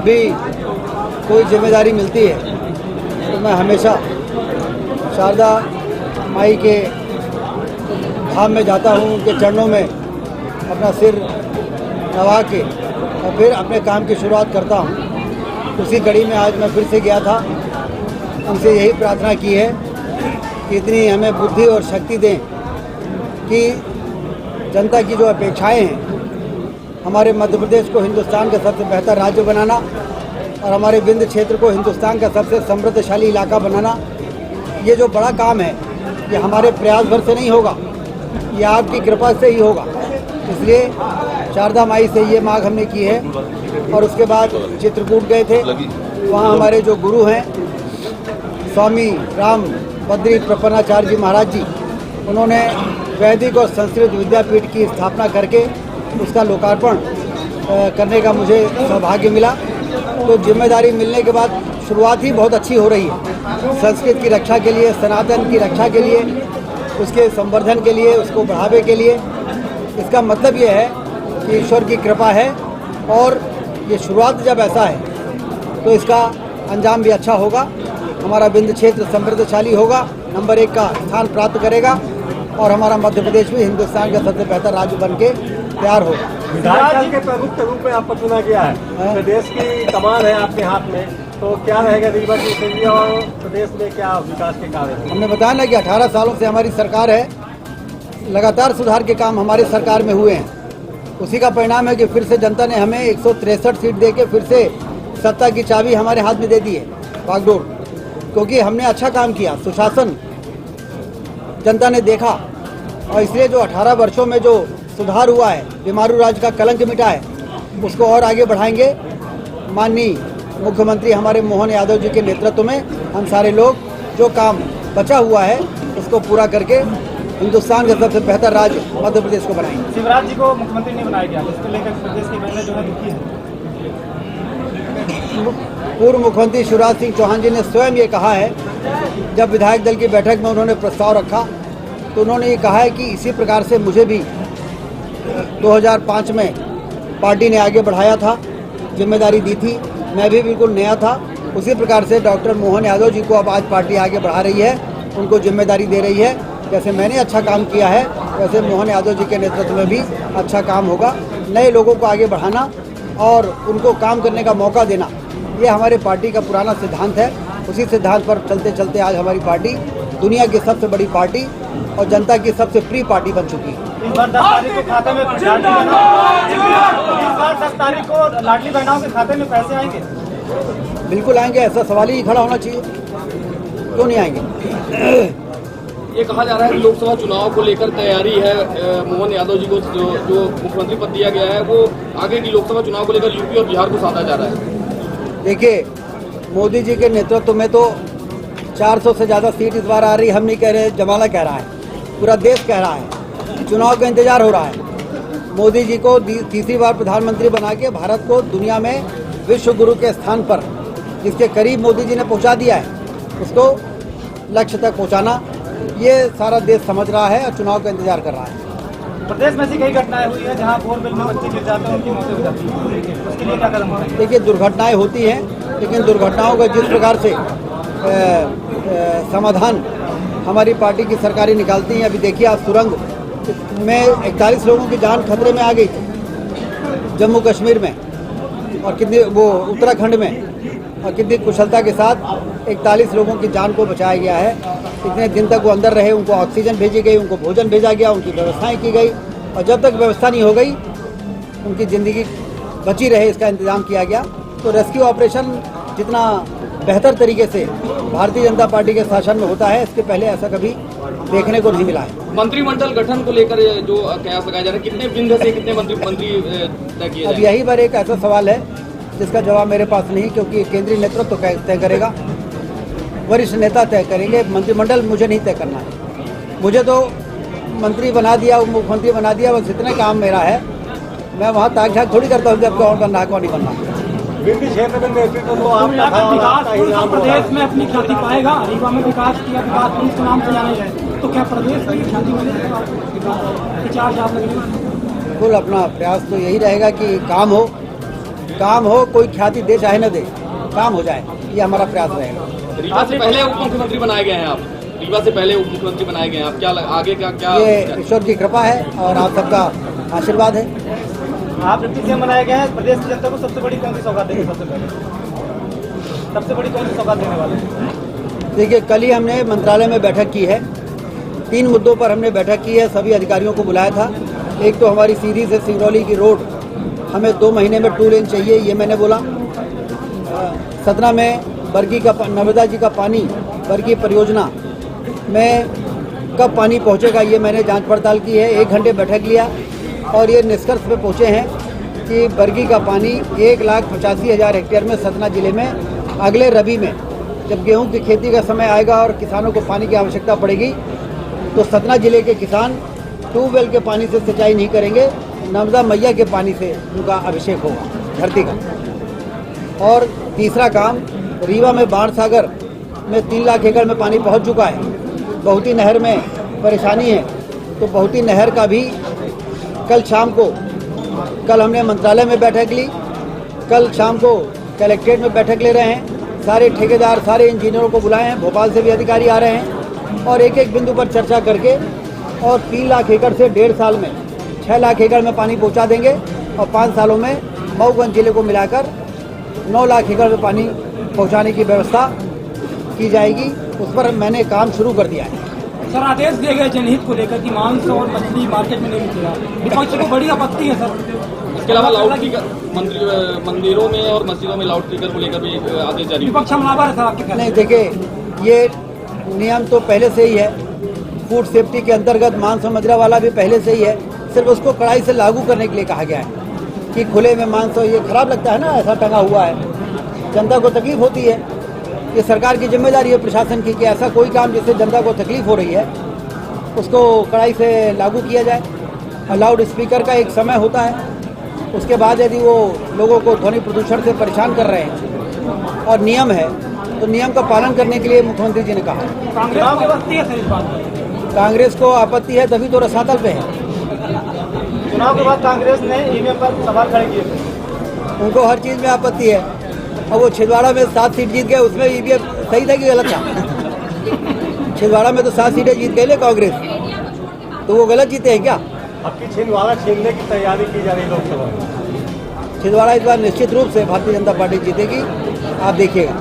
जब भी कोई जिम्मेदारी मिलती है तो मैं हमेशा शारदा माई के धाम में जाता हूँ, उनके चरणों में अपना सिर नवा के और फिर अपने काम की शुरुआत करता हूँ। उसी कड़ी में आज मैं फिर से गया था, उनसे यही प्रार्थना की है कि इतनी हमें बुद्धि और शक्ति दें कि जनता की जो अपेक्षाएं हैं, हमारे मध्य प्रदेश को हिंदुस्तान का सबसे बेहतर राज्य बनाना और हमारे विंध्य क्षेत्र को हिंदुस्तान का सबसे समृद्धशाली इलाका बनाना, ये जो बड़ा काम है ये हमारे प्रयास भर से नहीं होगा, ये आपकी कृपा से ही होगा। इसलिए शारदा माई से ये मांग हमने की है। और उसके बाद चित्रकूट गए थे, वहाँ हमारे जो गुरु हैं स्वामी राम बद्री प्रपन्नाचार्य जी महाराज जी, उन्होंने वैदिक और संस्कृत विद्यापीठ की स्थापना करके उसका लोकार्पण करने का मुझे सौभाग्य मिला। तो जिम्मेदारी मिलने के बाद शुरुआत ही बहुत अच्छी हो रही है। संस्कृत की रक्षा के लिए, सनातन की रक्षा के लिए, उसके संवर्धन के लिए, उसको बढ़ावे के लिए। इसका मतलब ये है कि ईश्वर की कृपा है और ये शुरुआत जब ऐसा है तो इसका अंजाम भी अच्छा होगा। हमारा विंध्य क्षेत्र समृद्धशाली होगा, नंबर 1 का स्थान प्राप्त करेगा और हमारा मध्य प्रदेश भी हिंदुस्तान का सबसे बेहतर राज्य बन के तैयार होगा। विधायक दल के प्रमुख के रूप में आपको चुना गया है, प्रदेश की कमान है आपके हाथ में, तो क्या रहेगा निर्वाचन के लिए और प्रदेश में क्या विकास के कार्य? हमने बताया ना कि 18 सालों से हमारी सरकार है, लगातार सुधार के काम हमारी सरकार में हुए हैं। उसी का परिणाम है कि फिर से जनता ने हमें 163 सीट दे के फिर से सत्ता की चाबी हमारे हाथ में दे दी है, बागडोर, क्योंकि हमने अच्छा काम किया, सुशासन जनता ने देखा। और इसलिए जो 18 वर्षों में जो सुधार हुआ है, बीमारू राज का कलंक मिटा है, उसको और आगे बढ़ाएंगे। माननीय मुख्यमंत्री हमारे मोहन यादव जी के नेतृत्व में हम सारे लोग जो काम बचा हुआ है उसको पूरा करके हिंदुस्तान का सबसे बेहतर राज्य मध्य प्रदेश को बनाएंगे। शिवराज जी को मुख्यमंत्री नहीं बनाया गया, इसको लेकर प्रदेश के महिला जो है दुखी है। पूर्व मुख्यमंत्री शिवराज सिंह चौहान जी ने स्वयं ये कहा है, जब विधायक दल की बैठक में उन्होंने प्रस्ताव रखा तो उन्होंने ये कहा है कि इसी प्रकार से मुझे भी 2005 में पार्टी ने आगे बढ़ाया था, जिम्मेदारी दी थी, मैं भी बिल्कुल नया था। उसी प्रकार से डॉक्टर मोहन यादव जी को अब आज पार्टी आगे बढ़ा रही है, उनको जिम्मेदारी दे रही है। जैसे मैंने अच्छा काम किया है वैसे मोहन यादव जी के नेतृत्व में भी अच्छा काम होगा। नए लोगों को आगे बढ़ाना और उनको काम करने का मौका देना, ये हमारे पार्टी का पुराना सिद्धांत है। उसी सिद्धांत पर चलते चलते आज हमारी पार्टी दुनिया की सबसे बड़ी पार्टी और जनता की सबसे प्रिय पार्टी बन चुकी है। इस बार 10 तारीख को खाते में लाडली बहनों के खाते में पैसे आएंगे? बिल्कुल आएंगे, ऐसा सवाल ही खड़ा होना चाहिए, क्यों नहीं आएंगे। ये कहा जा रहा है कि लोकसभा चुनाव को लेकर तैयारी है, मोहन यादव जी को जो मुख्यमंत्री पद दिया गया है वो आगे की लोकसभा चुनाव को लेकर यूपी और बिहार को साधा जा रहा है। देखिए, मोदी जी के नेतृत्व में तो 400 से ज़्यादा सीट इस बार आ रही, हम नहीं कह रहे, जमाना कह रहा है, पूरा देश कह रहा है, चुनाव का इंतजार हो रहा है। मोदी जी को तीसरी बार प्रधानमंत्री बना के भारत को दुनिया में विश्व गुरु के स्थान पर जिसके करीब मोदी जी ने पहुंचा दिया है, उसको लक्ष्य तक पहुंचाना, ये सारा देश समझ रहा है और चुनाव का इंतजार कर रहा है। प्रदेश में ऐसी कई घटनाएं हुई है जहां बोरवेल में बच्चे गिर जाते हैं, उनकी मौतें हो जाती है, उसके लिए क्या कदम होना चाहिए? देखिए, दुर्घटनाएं होती हैं, लेकिन दुर्घटनाओं का जिस प्रकार से समाधान हमारी पार्टी की सरकारें निकालती हैं, अभी देखिए आज सुरंग में 41 लोगों की जान खतरे में आ गई थी जम्मू कश्मीर में, और कितनी वो उत्तराखंड में, और कितनी कुशलता के साथ 41 लोगों की जान को बचाया गया है। इतने दिन तक वो अंदर रहे, उनको ऑक्सीजन भेजी गई, उनको भोजन भेजा गया, उनकी व्यवस्थाएं की गई, और जब तक व्यवस्था नहीं हो गई उनकी ज़िंदगी बची रहे इसका इंतजाम किया गया। तो रेस्क्यू ऑपरेशन जितना बेहतर तरीके से भारतीय जनता पार्टी के शासन में होता है, इसके पहले ऐसा कभी देखने को नहीं मिला है। मंत्रिमंडल गठन को लेकर जो कयास लगाया जा रहा है, कितने विंध्य से कितने मंत्री तय किए? अब यही बार एक ऐसा सवाल है जिसका जवाब मेरे पास नहीं, क्योंकि केंद्रीय नेतृत्व तय करेगा, वरिष्ठ नेता तय करेंगे, मंत्रिमंडल मुझे नहीं तय करना है। मुझे तो मंत्री बना दिया, मुख्यमंत्री बना दिया, बस इतने काम मेरा है। मैं वहाँ ताक झाक थोड़ी करता हूँ कि अब कौन बनना है कौन नहीं बनना। विंध्य क्षेत्र में नेतृत्व तो आपका था, प्रदेश में अपनी ख्याति पाएगा, रीवा में विकास किया, विकास पुलिस के नाम से जाने जाए, तो क्या प्रदेश की ख्याति मिलेगी? बिल्कुल अपना प्रयास तो यही रहेगा कि काम हो, काम हो, कोई ख्याति दे चाहे न दे, काम हो जाए, ये हमारा प्रयास रहेगा। रीवा से पहले उप मुख्यमंत्री बनाए गए हैं आप, रीवा से पहले उप मुख्यमंत्री बनाए गए हैं आप, क्या आगे का क्या? ये ईश्वर की कृपा है और आप सबका आशीर्वाद है। आप डिप्टी सीएम बनाए गए हैं, प्रदेश की जनता को सबसे बड़ी कौन सी सौगात देंगे? सबसे पहले सबसे बड़ी कौन सी सौगात देने वाले हैं? देखिए, कल ही हमने मंत्रालय में बैठक की है, 3 मुद्दों पर हमने बैठक की है, सभी अधिकारियों को बुलाया था। एक तो हमारी सीधी से सिंगरौली की रोड हमें 2 महीने में 2 लेन चाहिए, ये मैंने बोला। सतना में बरगी का नर्मदा जी का पानी बरगी परियोजना में कब पानी पहुंचेगा, ये मैंने जांच पड़ताल की है। 1 घंटे बैठक लिया और ये निष्कर्ष पे पहुंचे हैं कि बरगी का पानी 1,85,000 हेक्टेयर में सतना जिले में अगले रबी में, जब गेहूं की खेती का समय आएगा और किसानों को पानी की आवश्यकता पड़ेगी, तो सतना जिले के किसान ट्यूबवेल के पानी से सिंचाई नहीं करेंगे, नर्मदा मैया के पानी से उनका अभिषेक होगा धरती का। और तीसरा काम, रीवा में बाढ़ सागर में 3 लाख एकड़ में पानी पहुंच चुका है। बहुती नहर में परेशानी है, तो बहुती नहर का भी कल शाम को, कल हमने मंत्रालय में बैठक ली, कल शाम को कलेक्ट्रेट में बैठक ले रहे हैं। सारे ठेकेदार, सारे इंजीनियरों को बुलाए हैं, भोपाल से भी अधिकारी आ रहे हैं और एक एक बिंदु पर चर्चा करके और 3 लाख एकड़ से 1.5 साल में 6 लाख एकड़ में पानी पहुंचा देंगे और 5 सालों में मऊगंज जिले को मिलाकर 9 लाख एकड़ में पानी पहुंचाने की व्यवस्था की जाएगी। उस पर मैंने काम शुरू कर दिया है। सर, आदेश दिए गए जनहित को लेकर कि मांस और मछली मार्केट में नहीं मिलेगा, विपक्ष को बड़ी आपत्ति है सर। इसके अलावा लाउड स्पीकर मंदिरों में और मस्जिदों में लाउड स्पीकर को लेकर भी आदेश जारी। विपक्ष हमलावर है सर आपके ख्याल? नहीं, देखिए, ये नियम तो पहले से ही है, फूड सेफ्टी के अंतर्गत मांस और मदिरा वाला भी पहले से ही है, सिर्फ उसको कड़ाई से लागू करने के लिए कहा गया है कि खुले में मांस, ये खराब लगता है ना, ऐसा टंगा हुआ है, जनता को तकलीफ होती है। ये सरकार की जिम्मेदारी है प्रशासन की कि ऐसा कोई काम जिससे जनता को तकलीफ हो रही है उसको कड़ाई से लागू किया जाए। और लाउड स्पीकर का एक समय होता है, उसके बाद यदि वो लोगों को ध्वनि प्रदूषण से परेशान कर रहे हैं और नियम है, तो नियम का पालन करने के लिए मुख्यमंत्री जी ने कहा। कांग्रेस को आपत्ति है सर इस बात में? कांग्रेस को आपत्ति है, तभी तो रसातल पे है। चुनाव के बाद कांग्रेस ने ईवीएम पर सवाल खड़े किए थे। उनको हर चीज़ में आपत्ति है, और वो छिंदवाड़ा में 7 सीट जीत गए, उसमें ईवीएम सही था कि गलत था? छिंदवाड़ा में तो 7 सीटें जीत गए कांग्रेस, तो वो गलत जीते हैं क्या? आपकी छिंदवाड़ा छीनने की तैयारी की जा रही लोकसभा में? छिंदवाड़ा इस बार निश्चित रूप से भारतीय जनता पार्टी जीतेगी, आप देखिएगा।